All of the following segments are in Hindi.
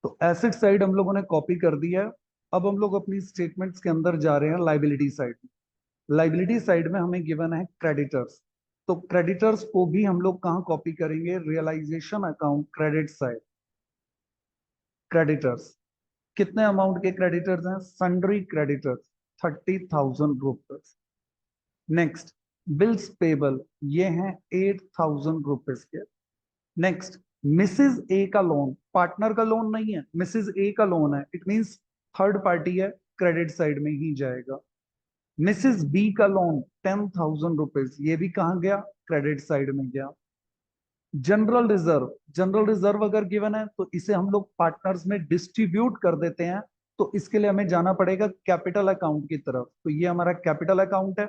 तो एसेट साइड हम लोगों ने कॉपी कर दिया है। अब हम लोग अपनी स्टेटमेंट्स के अंदर जा रहे हैं लाइबिलिटी साइड में। लाइबिलिटी साइड में हमें गिवन है क्रेडिटर्स। तो क्रेडिटर्स को भी हम लोग कहाँ कॉपी करेंगे? Realisation account credit side. Creditors कितने अमाउंट के क्रेडिटर्स हैं? Sundry creditors 30,000 rupees. Next, bills payable, ये हैं 8,000 रुपीज के। नेक्स्ट, मिसेज ए का लोन, पार्टनर का लोन नहीं है, मिसेज ए का लोन है, इट मींस थर्ड पार्टी है, क्रेडिट साइड में ही जाएगा। मिसेज बी का लोन 10,000 रुपीज, ये भी कहाँ गया? क्रेडिट साइड में गया। जनरल रिजर्व, जनरल रिजर्व अगर गिवन है तो इसे हम लोग पार्टनर्स में डिस्ट्रीब्यूट कर देते हैं। तो इसके लिए हमें जाना पड़ेगा कैपिटल अकाउंट की तरफ। तो ये हमारा कैपिटल अकाउंट है,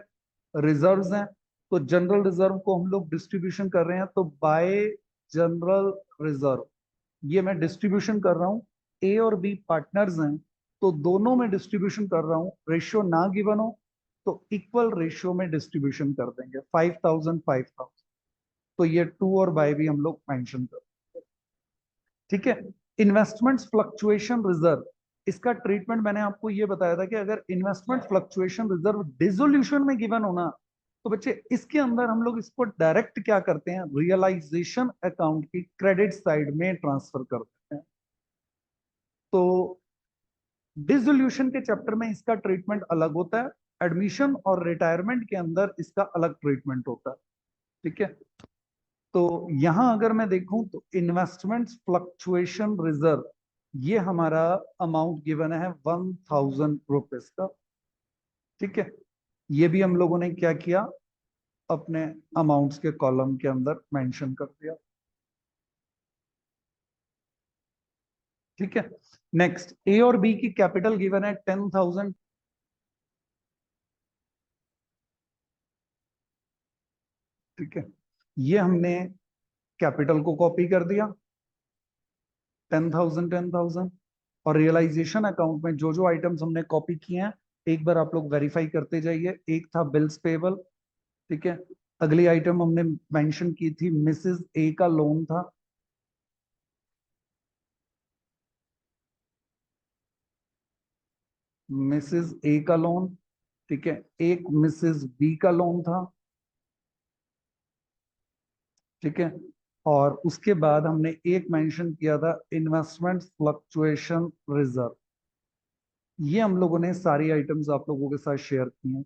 रिजर्व्स हैं। तो जनरल रिजर्व को हम लोग डिस्ट्रीब्यूशन कर रहे हैं, तो बाय जनरल रिजर्व ये मैं डिस्ट्रीब्यूशन कर रहा हूँ। ए और बी पार्टनर्स हैं, तो दोनों में डिस्ट्रीब्यूशन कर रहा हूँ। रेशियो ना गिवन हो तो इक्वल रेशियो में डिस्ट्रीब्यूशन कर देंगे, 5,000 5,000। तो ये टू और बाय भी हम लोग मेंशन कर, ठीक है। इन्वेस्टमेंट्स फ्लक्चुएशन रिजर्व, इसका ट्रीटमेंट मैंने आपको ये बताया था कि अगर इन्वेस्टमेंट फ्लक्चुएशन रिजर्व डिसोल्यूशन में गिवन होना, तो बच्चे इसके अंदर हम लोग इसको डायरेक्ट क्या करते हैं? रियलाइजेशन अकाउंट की क्रेडिट साइड में ट्रांसफर कर देते हैं। तो डिसोल्यूशन के चैप्टर में इसका ट्रीटमेंट अलग होता है, एडमिशन और रिटायरमेंट के अंदर इसका अलग ट्रीटमेंट होता है, ठीक है। तो यहां अगर मैं देखूं तो इन्वेस्टमेंट्स फ्लक्चुएशन रिजर्व, ये हमारा अमाउंट गिवन है 1,000 रुपीज का, ठीक है। ये भी हम लोगों ने क्या किया? अपने अमाउंट्स के कॉलम के अंदर मेंशन कर दिया, ठीक है। नेक्स्ट, ए और बी की कैपिटल गिवन है 10,000, ठीक है। ये हमने कैपिटल को कॉपी कर दिया, 10,000 10,000। और रियलाइजेशन अकाउंट में जो जो आइटम्स हमने कॉपी किए हैं, एक बार आप लोग वेरीफाई करते जाइए। एक था बिल्स पेबल, ठीक है। अगली आइटम हमने मेंशन की थी मिसेस ए का लोन था, मिसेस ए का लोन, ठीक है। एक मिसेस बी का लोन था, ठीक है। और उसके बाद हमने एक मेंशन किया था इन्वेस्टमेंट फ्लक्चुएशन रिजर्व। ये हम लोगों ने सारी आइटम्स आप लोगों के साथ शेयर की हैं,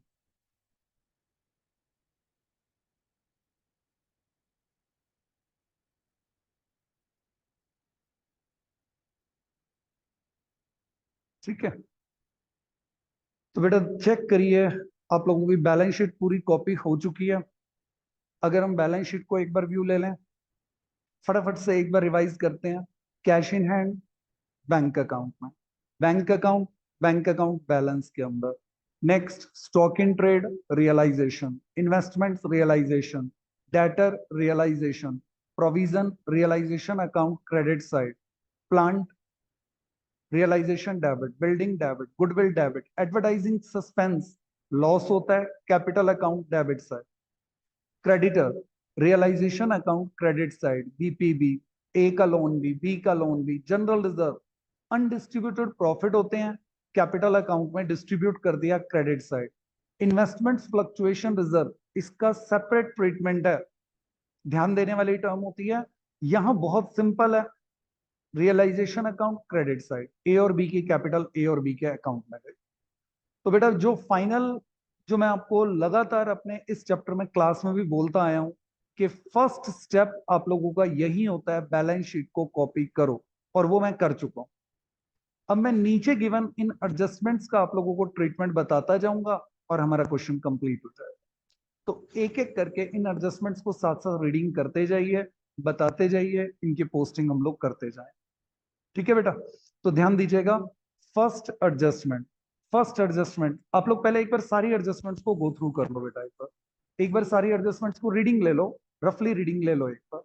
ठीक है। तो बेटा चेक करिए, आप लोगों की बैलेंस शीट पूरी कॉपी हो चुकी है। अगर हम बैलेंस शीट को एक बार व्यू ले लें, फटाफट से एक बार रिवाइज करते हैं। Cash in hand bank account में, bank account, bank account balance के अंदर। Next, stock in trade realisation, investments realisation, debtor realisation, provision realisation account credit side, plant realisation debit, building debit, goodwill debit, advertising suspense loss होता है, capital account debit side. Creditor realisation account credit side, BPB, A का लोन भी, बी का लोन भी। जनरल रिजर्व अनडिस्ट्रीब्यूटेड प्रॉफिट होते हैं, कैपिटल अकाउंट में डिस्ट्रीब्यूट कर दिया credit side. Investments fluctuation reserve, इसका सेपरेट ट्रीटमेंट है, ध्यान देने वाली टर्म होती है। यहां बहुत सिंपल है, रियलाइजेशन अकाउंट क्रेडिट साइड, ए और बी की कैपिटल ए और बी के अकाउंट में गई। तो बेटा जो फाइनल, जो मैं आपको लगातार अपने इस चैप्टर में क्लास में भी बोलता आया हूं कि फर्स्ट स्टेप आप लोगों का यही होता है, बैलेंस शीट को कॉपी करो, और वो मैं कर चुका हूं। अब मैं नीचे गिवन इन एडजस्टमेंट्स का आप लोगों को ट्रीटमेंट बताता जाऊंगा और हमारा क्वेश्चन कंप्लीट हो जाएगा। तो एक एक करके इन एडजस्टमेंट्स को साथ साथ रीडिंग करते जाइए, बताते जाइए, इनकी पोस्टिंग हम लोग करते जाएं, ठीक है बेटा। तो ध्यान दीजिएगा, फर्स्ट एडजस्टमेंट, फर्स्ट एडजस्टमेंट आप लोग पहले एक बार सारी एडजस्टमेंट्स को गो थ्रू कर लो बेटा। एक बार सारी एडजस्टमेंट्स को रीडिंग ले लो, रफली रीडिंग ले लो एक बार,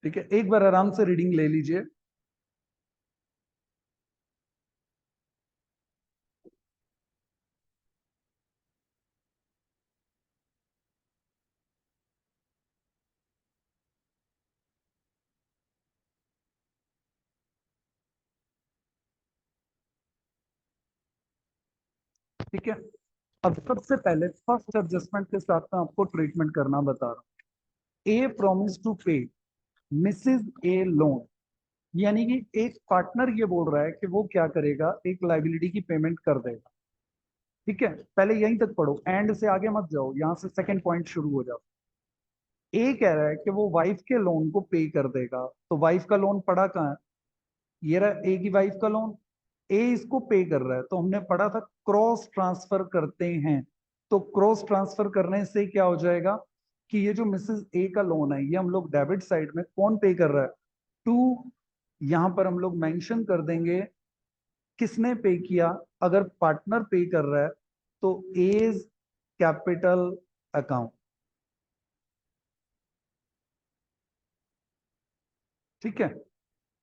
ठीक है। एक बार आराम से रीडिंग ले लीजिए। ठीक है। अब सबसे पहले फर्स्ट एडजस्टमेंट के साथ मैं आपको ट्रीटमेंट करना बता रहा हूँ। ए प्रॉमिस टू पे मिसेज ए लोन, यानी कि एक पार्टनर ये बोल रहा है कि वो क्या करेगा, एक लाइबिलिटी की पेमेंट कर देगा। ठीक है, पहले यहीं तक पढ़ो, एंड से आगे मत जाओ, यहां से सेकंड पॉइंट शुरू हो जाओ। ए कह रहा है कि वो वाइफ के लोन को पे कर देगा, तो वाइफ का लोन पड़ा कहाँ है, ये रहा ए की वाइफ का लोन। ए इसको पे कर रहा है, तो हमने पढ़ा था क्रॉस ट्रांसफर करते हैं। तो क्रॉस ट्रांसफर करने से क्या हो जाएगा कि ये जो मिसेस ए का लोन है, ये हम लोग डेबिट साइड में कौन पे कर रहा है, टू, यहां पर हम लोग मेंशन कर देंगे किसने पे किया। अगर पार्टनर पे कर रहा है तो एज कैपिटल अकाउंट। ठीक है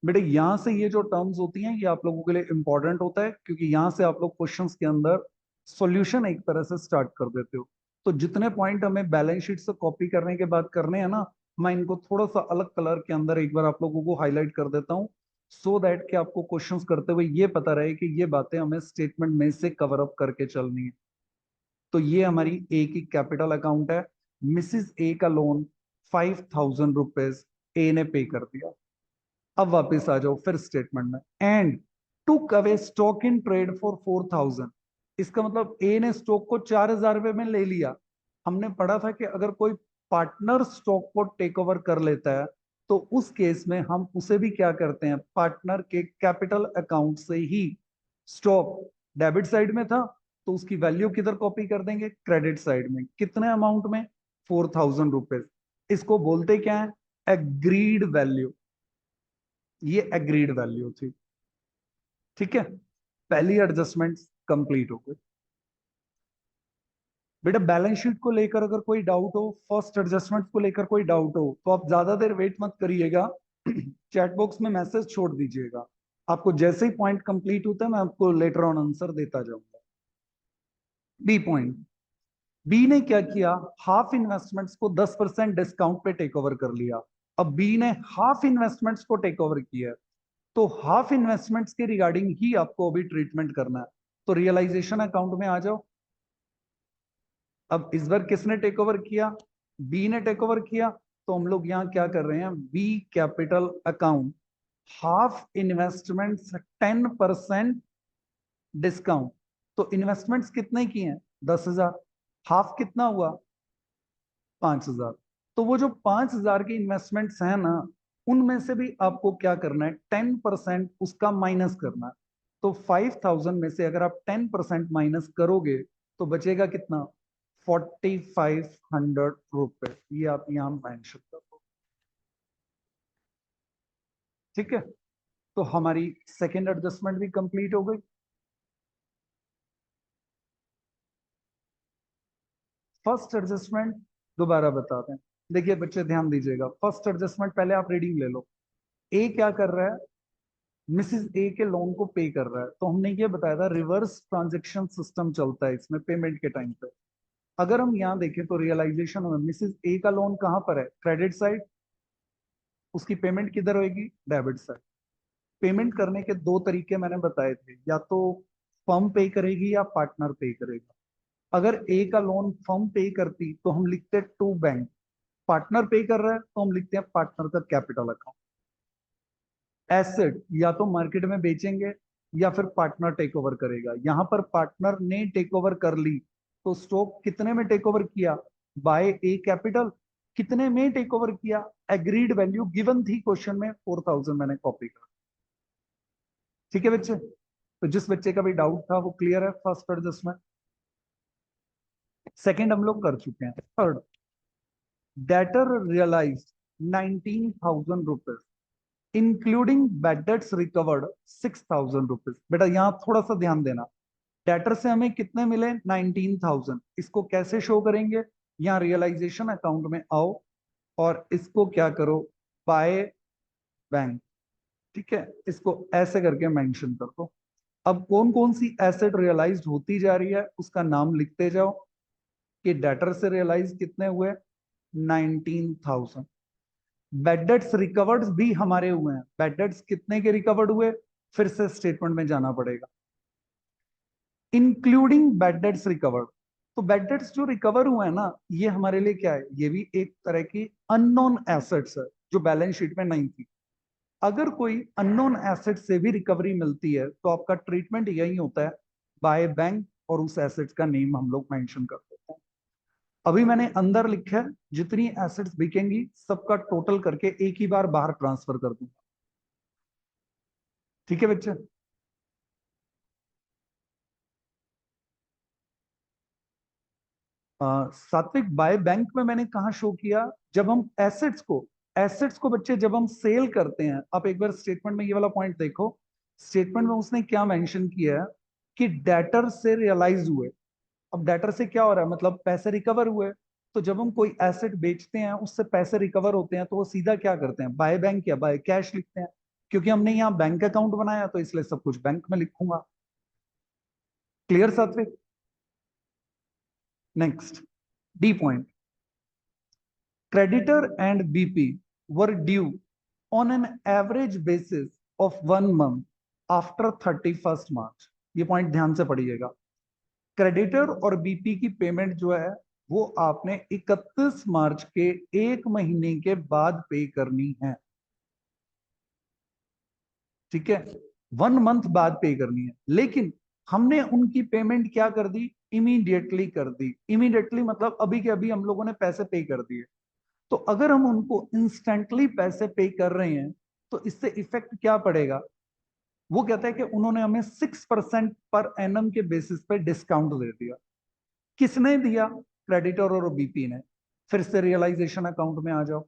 बेटे, यहां से ये जो टर्म्स होती हैं ये आप लोगों के लिए इंपॉर्टेंट होता है, क्योंकि यहां से आप लोग क्वेश्चंस के अंदर सॉल्यूशन एक तरह से स्टार्ट कर देते हो। तो जितने पॉइंट हमें बैलेंस शीट से कॉपी करने के बाद करने हैं ना, मैं इनको थोड़ा सा अलग कलर के अंदर एक बार आप लोगों को हाईलाइट कर देता हूँ, सो दैट कि आपको क्वेश्चंस करते हुए ये पता रहे कि ये बातें हमें स्टेटमेंट में से कवर अप करके चलनी है। तो ये हमारी ए की कैपिटल अकाउंट है। मिसिस ए का लोन 5,000 रुपीज ए ने पे कर दिया। अब वापस आ जाओ फिर स्टेटमेंट में, and took away stock in trade for 4,000। इसका मतलब ए ने स्टॉक को 4,000 रुपए में ले लिया। हमने पढ़ा था कि अगर कोई पार्टनर स्टॉक को टेक ओवर कर लेता है तो उस केस में हम उसे भी क्या करते हैं, पार्टनर के कैपिटल अकाउंट से ही, स्टॉक डेबिट साइड में था तो उसकी वैल्यू किधर कॉपी कर देंगे, क्रेडिट साइड में। कितने अमाउंट में, 4,000 रुपीज। इसको बोलते क्या है, एग्रीड वैल्यू। ये एग्रीड वैल्यू थी। ठीक है, पहली एडजस्टमेंट कंप्लीट हो गई। बेटा बैलेंस शीट को लेकर अगर कोई डाउट हो, फर्स्ट एडजस्टमेंट को लेकर कोई डाउट हो, तो आप ज्यादा देर वेट मत करिएगा, चैट बॉक्स में मैसेज छोड़ दीजिएगा। आपको जैसे ही पॉइंट कंप्लीट होता है मैं आपको लेटर ऑन आंसर देता जाऊंगा। बी पॉइंट, बी ने क्या किया, हाफ इन्वेस्टमेंट्स को 10% डिस्काउंट पे टेक ओवर कर लिया। अब बी ने हाफ इन्वेस्टमेंट्स को टेक ओवर किया है, तो हाफ इन्वेस्टमेंट्स के रिगार्डिंग ही आपको अभी ट्रीटमेंट करना है। तो रियलाइजेशन अकाउंट में आ जाओ। अब इस बार किसने टेक ओवर किया, बी ने टेक ओवर किया। तो हम लोग यहाँ क्या कर रहे हैं, B capital account, half investments 10% discount. तो इन्वेस्टमेंट्स कितने की हैं, 10,000, हाफ कितना हुआ, 5,000। तो वो जो 5,000 की इन्वेस्टमेंट्स हैं ना, उनमें से भी आपको क्या करना है, 10% उसका माइनस करना है। तो 5,000 में से अगर आप 10% माइनस करोगे तो बचेगा कितना, 4,500 रुपए। ये आप यहाँ मेंशन कर दो। ठीक है, तो हमारी सेकेंड एडजस्टमेंट भी कंप्लीट हो गई। फर्स्ट एडजस्टमेंट दोबारा बताते हैं। देखिए बच्चे ध्यान दीजिएगा, फर्स्ट एडजस्टमेंट पहले आप रीडिंग ले लो। ए क्या कर रहा है, मिसिस ए के लोन को पे कर रहा है। तो हमने ये बताया था रिवर्स ट्रांजैक्शन सिस्टम चलता है इसमें पेमेंट के टाइम पे। अगर हम यहाँ देखें तो रियलाइजेशन में मिसिस ए का लोन कहाँ पर है, क्रेडिट साइड, उसकी पेमेंट किधर होगी, डेबिट साइड। पेमेंट करने के दो तरीके मैंने बताए थे, या तो फर्म पे करेगी या पार्टनर पे करेगा। अगर ए का लोन फर्म पे करती तो हम लिखते टू बैंक, पार्टनर पे कर रहा है तो हम लिखते हैं पार्टनर का कैपिटल अकाउंट। एसेट या तो मार्केट में बेचेंगे या फिर पार्टनर टेक ओवर करेगा। यहां पर पार्टनर ने टेक ओवर कर ली, तो स्टॉक कितने में टेक ओवर किया, बाय ए कैपिटल। कितने में टेक ओवर किया, एग्रीड वैल्यू गिवन थी क्वेश्चन में, 4,000 मैंने कॉपी कर। ठीक है बच्चे, तो जिस बच्चे का भी डाउट था वो क्लियर है, फर्स्ट एडजस्टमेंट। सेकंड हम लोग कर चुके हैं। Third, debtor realise 19,000 rupees including bad debts recovered 6,000 rupees. बेटा यहाँ थोड़ा सा ध्यान देना, डेटर से हमें कितने मिले, 19,000। इसको कैसे शो करेंगे, यहाँ रियलाइजेशन अकाउंट में आओ और इसको क्या करो, बाय बैंक। ठीक है, इसको ऐसे करके मेंशन कर दो। अब कौन कौन सी एसेट रियलाइज होती जा रही है उसका नाम लिखते जाओ, कि डेटर से रियलाइज कितने हुए, 19,000। बैड डेट्स रिकवर्ड भी हमारे हुए हैं, बैड डेट्स कितने के रिकवर्ड हुए, फिर से स्टेटमेंट में जाना पड़ेगा। Including bad debts recovered. तो बैड डेट्स जो रिकवर हुए हैं ना, ये हमारे लिए क्या है, ये भी एक तरह की अननोन एसेट्स है जो बैलेंस शीट में नहीं थी। अगर कोई अननोन एसेट से भी रिकवरी मिलती है तो आपका ट्रीटमेंट यही होता है बाय बैंक, और उस एसेट्स का नेम हम लोग मेंशन कर देते हैं। अभी मैंने अंदर लिखा है जितनी एसेट्स बिकेंगी सबका टोटल करके एक ही बार बाहर ट्रांसफर कर दूंगा। ठीक है बच्चे? सात्विक, बाय बैंक में मैंने कहा शो किया, जब हम एसेट्स को बच्चे जब हम सेल करते हैं। आप एक बार स्टेटमेंट में ये वाला पॉइंट देखो, स्टेटमेंट में उसने क्या मेंशन किया है कि डेटर से रियलाइज हुए। अब डेटर से क्या हो रहा है, मतलब पैसे रिकवर हुए। तो जब हम कोई एसेट बेचते हैं उससे पैसे रिकवर होते हैं तो वो सीधा क्या करते हैं, बाय बैंक या बाय कैश लिखते हैं। क्योंकि हमने यहाँ बैंक अकाउंट बनाया तो इसलिए सब कुछ बैंक में लिखूंगा। क्लियर सात्विक? Next, D point, creditor and BP were due on an average basis of 1 month after 31st March। ये पॉइंट ध्यान से पढ़िएगा। क्रेडिटर और बीपी की पेमेंट जो है वो आपने 31 मार्च के एक महीने के बाद पे करनी है। ठीक है, 1 मंथ बाद पे करनी है, लेकिन हमने उनकी पेमेंट क्या कर दी, इमीडिएटली कर दी। इमीडिएटली मतलब अभी के अभी हम लोगों ने पैसे पे कर दिए। तो अगर हम उनको इंस्टेंटली पैसे पे कर रहे हैं तो इससे इफेक्ट क्या पड़ेगा, वो कहता है कि उन्होंने हमें 6% पर एनम के बेसिस पे डिस्काउंट दे दिया। किसने दिया, क्रेडिटर और बीपी ने। फिर से रियलाइजेशन अकाउंट में आ जाओ।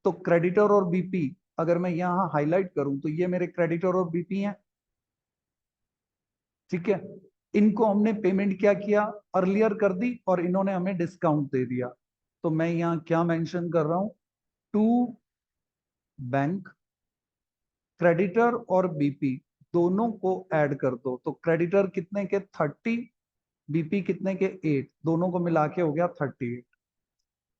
तो क्रेडिटर और बीपी, अगर मैं यहां हाईलाइट करूं तो ये मेरे क्रेडिटर और बीपी हैं। ठीक है, इनको हमने पेमेंट क्या किया, अर्लियर कर दी, और इन्होंने हमें डिस्काउंट दे दिया। तो मैं यहां क्या मेंशन कर रहा हूं, टू बैंक, क्रेडिटर और बीपी दोनों को ऐड कर दो। तो क्रेडिटर कितने के 30, बीपी कितने के 8, दोनों को मिला के हो गया 38।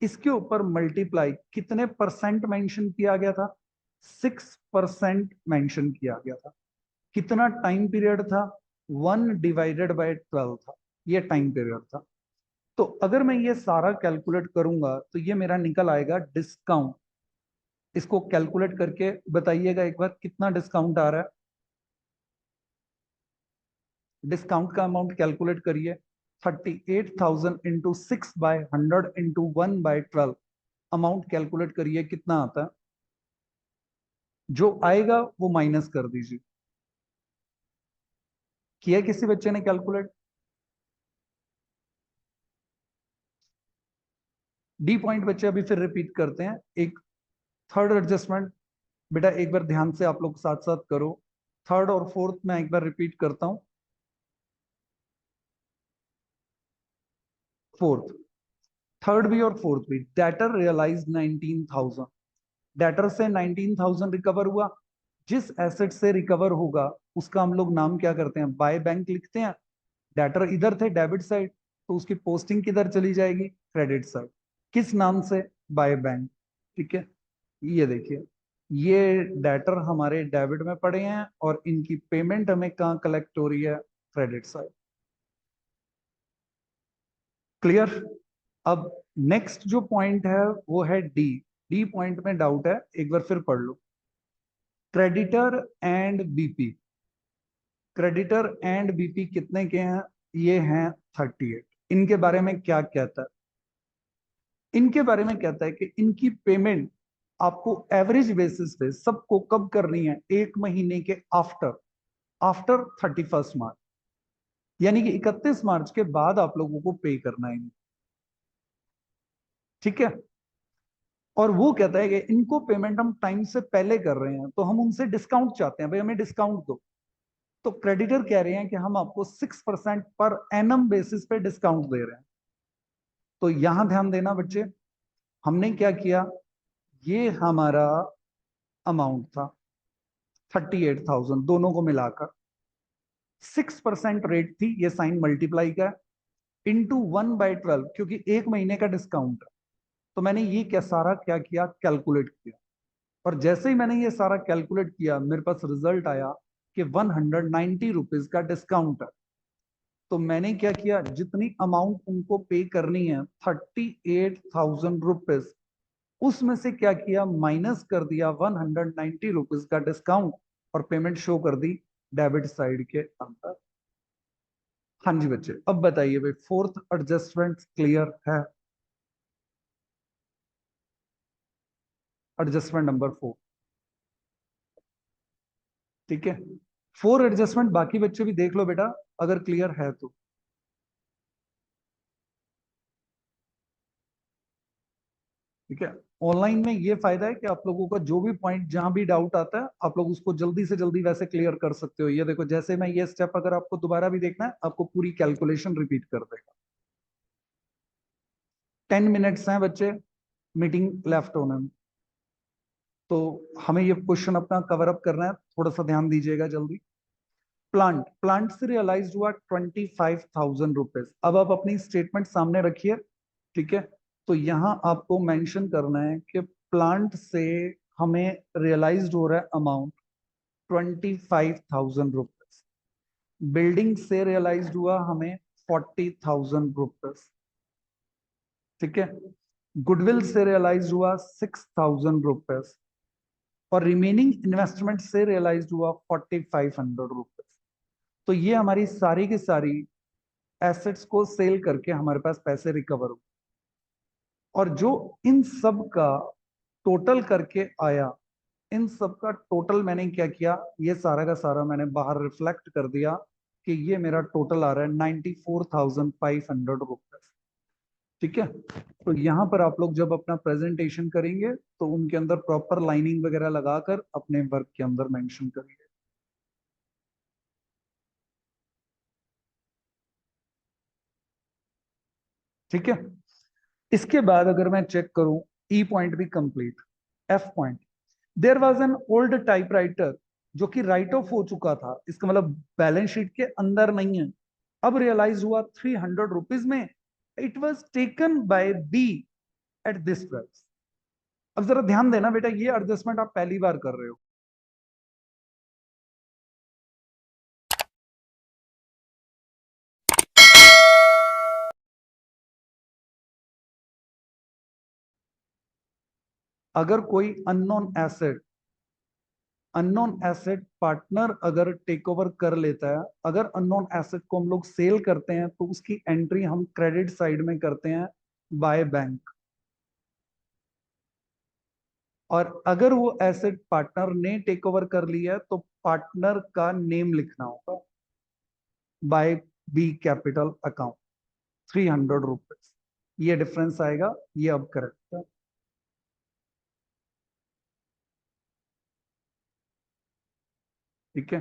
इसके ऊपर मल्टीप्लाई कितने परसेंट मेंशन किया गया था, 6% मेंशन किया गया था। कितना टाइम पीरियड था, 1/12 था, ये टाइम पीरियड था। तो अगर मैं ये सारा कैलकुलेट करूंगा तो ये मेरा निकल आएगा डिस्काउंट। इसको कैलकुलेट करके बताइएगा एक बार कितना डिस्काउंट आ रहा है। डिस्काउंट का अमाउंट कैलकुलेट करिए, 38,000 इंटू 6/100 इंटू 1/12। अमाउंट कैलकुलेट करिए कितना आता है, जो आएगा वो माइनस कर दीजिए। किया किसी बच्चे ने कैलकुलेट? डी पॉइंट बच्चे अभी फिर रिपीट करते हैं, एक थर्ड एडजस्टमेंट। बेटा एक बार ध्यान से आप लोग साथ साथ करो, थर्ड और फोर्थ मैं एक बार रिपीट करता हूं। फोर्थ, थर्ड भी और फोर्थ भी, डेटर रियलाइज 19,000। डेटर से 19,000 रिकवर हुआ। जिस एसेट से रिकवर होगा उसका हम लोग नाम क्या करते हैं, बाय बैंक लिखते हैं। डेटर इधर थे डेबिट साइड, तो उसकी पोस्टिंग किधर चली जाएगी, क्रेडिट साइड। किस नाम से, बाय बैंक। ठीक है, ये देखिए, ये डेटर हमारे डेबिट में पड़े हैं और इनकी पेमेंट हमें कहाँ कलेक्ट हो रही है, क्रेडिट साइड। क्लियर? अब नेक्स्ट जो पॉइंट है वो है डी। डी पॉइंट में डाउट है, एक बार फिर पढ़ लो। Creditor and BP, creditor and BP कितने के हैं, ये हैं 38। इनके बारे में क्या कहता है, इनके बारे में कहता है कि इनकी पेमेंट आपको एवरेज बेसिस पे सबको कब करनी है, एक महीने के आफ्टर, आफ्टर 31 मार्च, यानी कि 31 मार्च के बाद आप लोगों को पे करना है। ठीक है, और वो कहता है कि इनको पेमेंट हम टाइम से पहले कर रहे हैं तो हम उनसे डिस्काउंट चाहते हैं, भाई हमें डिस्काउंट दो। तो क्रेडिटर कह रहे हैं कि हम आपको 6% पर एनम बेसिस पे डिस्काउंट दे रहे हैं। तो यहां ध्यान देना बच्चे, हमने क्या किया, ये हमारा अमाउंट था 38,000 दोनों को मिलाकर, 6% रेट थी, ये साइन मल्टीप्लाई का, इंटू 1/12, क्योंकि एक महीने का डिस्काउंट है। तो मैंने ये क्या सारा क्या किया, कैलकुलेट किया। और जैसे ही मैंने ये सारा कैलकुलेट किया मेरे पास रिजल्ट आया कि 190 रुपीज का डिस्काउंट है। तो मैंने क्या किया, जितनी अमाउंट उनको पे करनी है 38,000 रुपीज, उसमें से क्या किया, माइनस कर दिया 190 रुपीज का डिस्काउंट और पेमेंट शो कर दी डेबिट साइड के अंदर। हाँ जी बच्चे, अब बताइए भाई, फोर्थ एडजस्टमेंट क्लियर है? एडजस्टमेंट नंबर 4, ठीक है। 4 एडजस्टमेंट बाकी बच्चे भी देख लो बेटा, अगर क्लियर है तो। ठीक है, ऑनलाइन में ये फायदा है कि आप लोगों का जो भी पॉइंट, जहां भी डाउट आता है, आप लोग उसको जल्दी से जल्दी वैसे क्लियर कर सकते हो। ये देखो, जैसे मैं ये स्टेप, अगर आपको दोबारा भी देखना है, आपको पूरी कैलकुलेशन रिपीट कर देगा। 10 मिनट्स हैं बच्चे मीटिंग लेफ्ट होने में, तो हमें ये क्वेश्चन अपना कवर अप करना है, थोड़ा सा ध्यान दीजिएगा जल्दी। प्लांट, प्लांट से रियलाइज हुआ 25,000 रुपीज। अब आप अपनी स्टेटमेंट सामने रखिए, ठीक है। तो यहां आपको मेंशन करना है कि प्लांट से हमें रियलाइज हो रहा है अमाउंट 25,000 रुपीज, बिल्डिंग से रियलाइज हुआ हमें 40,000 रुपीज, ठीक है। गुडविल से रियलाइज हुआ 6,000 रुपीज और रिमेनिंग इन्वेस्टमेंट से रियलाइज हुआ 4,500 रुपीज। तो ये हमारी सारी की सारी एसेट्स को सेल करके हमारे पास पैसे रिकवर हुए, और जो इन सब का टोटल करके आया, इन सब का टोटल मैंने क्या किया, ये सारा का सारा मैंने बाहर रिफ्लेक्ट कर दिया कि ये मेरा टोटल आ रहा है 94,500 रुपीज, ठीक है। तो यहां पर आप लोग जब अपना प्रेजेंटेशन करेंगे तो उनके अंदर प्रॉपर लाइनिंग वगैरह लगाकर अपने वर्क के अंदर मेंशन करिए, ठीक है। इसके बाद अगर मैं चेक करूं, ई पॉइंट भी complete, F point, there was an old typewriter जो कि राइट ऑफ हो चुका था, इसका मतलब बैलेंस शीट के अंदर नहीं है, अब रियलाइज हुआ 300 रुपीज में, it was taken by B at this price. अब जरा ध्यान देना बेटा, ये एडजस्टमेंट आप पहली बार कर रहे हो। अगर कोई अननोन एसेट पार्टनर अगर टेक ओवर कर लेता है, अगर अननोन एसेट को हम लोग सेल करते हैं, तो उसकी एंट्री हम क्रेडिट साइड में करते हैं बाय बैंक, और अगर वो एसेट पार्टनर ने टेक ओवर कर लिया है तो पार्टनर का नेम लिखना होगा by B capital account, 300 rupees. ये डिफरेंस आएगा, ये अब करेक्ट है, ठीक है।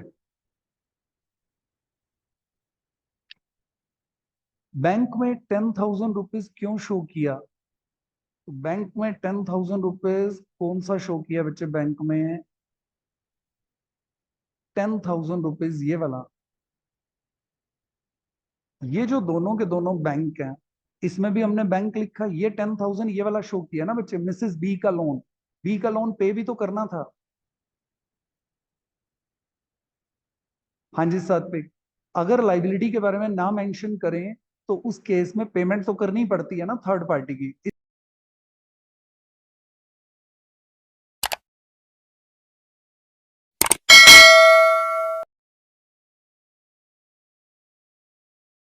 बैंक में 10,000 रुपीज क्यों शो किया? तो बैंक में 10,000 रुपीज कौन सा शो किया बच्चे, बैंक में 10,000 रुपीज ये वाला, ये जो दोनों के दोनों बैंक हैं, इसमें भी हमने बैंक लिखा, ये 10,000 ये वाला शो किया ना बच्चे, मिसेस बी का लोन, बी का लोन पे भी तो करना था। हाँ जी साथ पे, अगर लाइबिलिटी के बारे में ना मेंशन करें तो उस केस में पेमेंट तो करनी पड़ती है ना थर्ड पार्टी की।